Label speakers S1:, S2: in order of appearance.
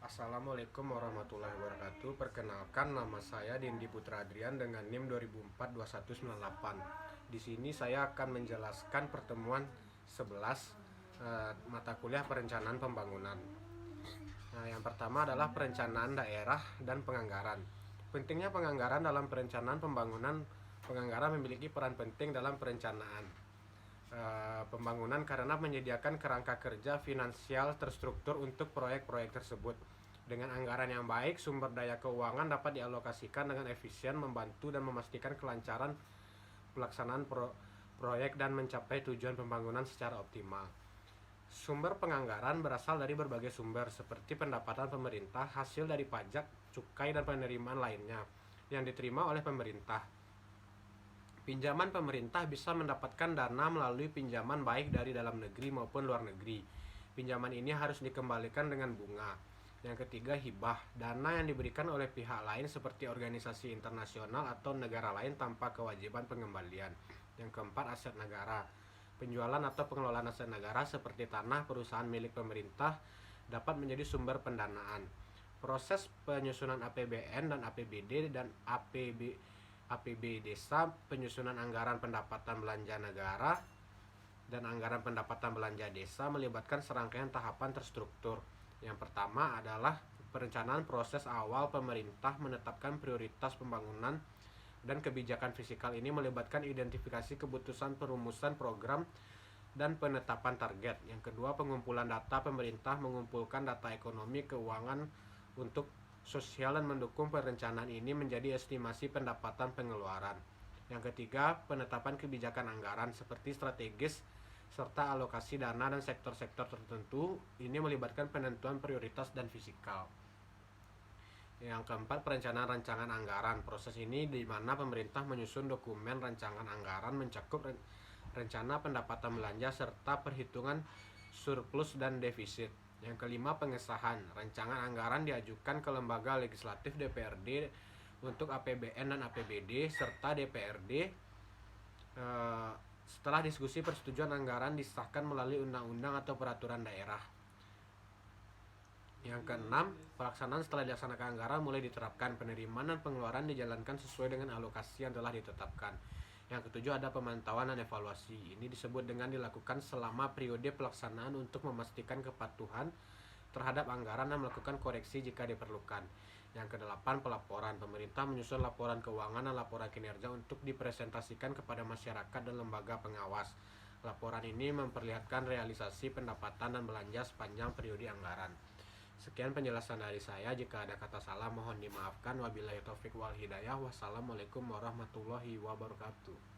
S1: Assalamualaikum warahmatullahi wabarakatuh. Perkenalkan, nama saya Dendi Putra Adrian dengan NIM 20042198. Di sini saya akan menjelaskan pertemuan 11 mata kuliah perencanaan pembangunan. Nah, yang pertama adalah perencanaan daerah dan penganggaran. Pentingnya penganggaran dalam perencanaan pembangunan. Penganggaran memiliki peran penting dalam perencanaan pembangunan karena menyediakan kerangka kerja finansial terstruktur untuk proyek-proyek tersebut. Dengan anggaran yang baik, sumber daya keuangan dapat dialokasikan dengan efisien, membantu dan memastikan kelancaran pelaksanaan proyek dan mencapai tujuan pembangunan secara optimal. Sumber penganggaran berasal dari berbagai sumber seperti pendapatan pemerintah, hasil dari pajak, cukai dan penerimaan lainnya yang diterima oleh pemerintah. Pinjaman pemerintah bisa mendapatkan dana melalui pinjaman baik dari dalam negeri maupun luar negeri. Pinjaman ini harus dikembalikan dengan bunga. Yang ketiga, hibah. Dana yang diberikan oleh pihak lain seperti organisasi internasional atau negara lain tanpa kewajiban pengembalian. Yang keempat, aset negara. Penjualan atau pengelolaan aset negara seperti tanah, perusahaan milik pemerintah dapat menjadi sumber pendanaan. Proses penyusunan APBN dan APBD dan APB desa, penyusunan anggaran pendapatan belanja negara dan anggaran pendapatan belanja desa melibatkan serangkaian tahapan terstruktur. Yang pertama adalah perencanaan. Proses awal pemerintah menetapkan prioritas pembangunan dan kebijakan fiskal ini melibatkan identifikasi kebutuhan, perumusan program dan penetapan target. Yang kedua, pengumpulan data. Pemerintah mengumpulkan data ekonomi keuangan untuk sosial dan mendukung perencanaan ini menjadi estimasi pendapatan pengeluaran. Yang ketiga, penetapan kebijakan anggaran seperti strategis serta alokasi dana dan sektor-sektor tertentu. Ini melibatkan penentuan prioritas dan fiskal. Yang keempat, perencanaan rancangan anggaran. Proses ini di mana pemerintah menyusun dokumen rancangan anggaran mencakup rencana pendapatan belanja serta perhitungan surplus dan defisit. Yang kelima, pengesahan. Rancangan anggaran diajukan ke lembaga legislatif DPRD untuk APBN dan APBD serta DPRD. Setelah diskusi persetujuan anggaran disahkan melalui undang-undang atau peraturan daerah. Yang keenam, pelaksanaan setelah dilaksanakan anggaran mulai diterapkan. Penerimaan dan pengeluaran dijalankan sesuai dengan alokasi yang telah ditetapkan. Yang ketujuh, ada pemantauan dan evaluasi. Ini disebut dengan dilakukan selama periode pelaksanaan untuk memastikan kepatuhan terhadap anggaran dan melakukan koreksi jika diperlukan. Yang kedelapan, pelaporan. Pemerintah menyusun laporan keuangan dan laporan kinerja untuk dipresentasikan kepada masyarakat dan lembaga pengawas. Laporan ini memperlihatkan realisasi pendapatan dan belanja sepanjang periode anggaran. Sekian penjelasan dari saya. Jika ada kata salah mohon dimaafkan. Wabillahi taufik wal hidayah. Wassalamualaikum warahmatullahi wabarakatuh.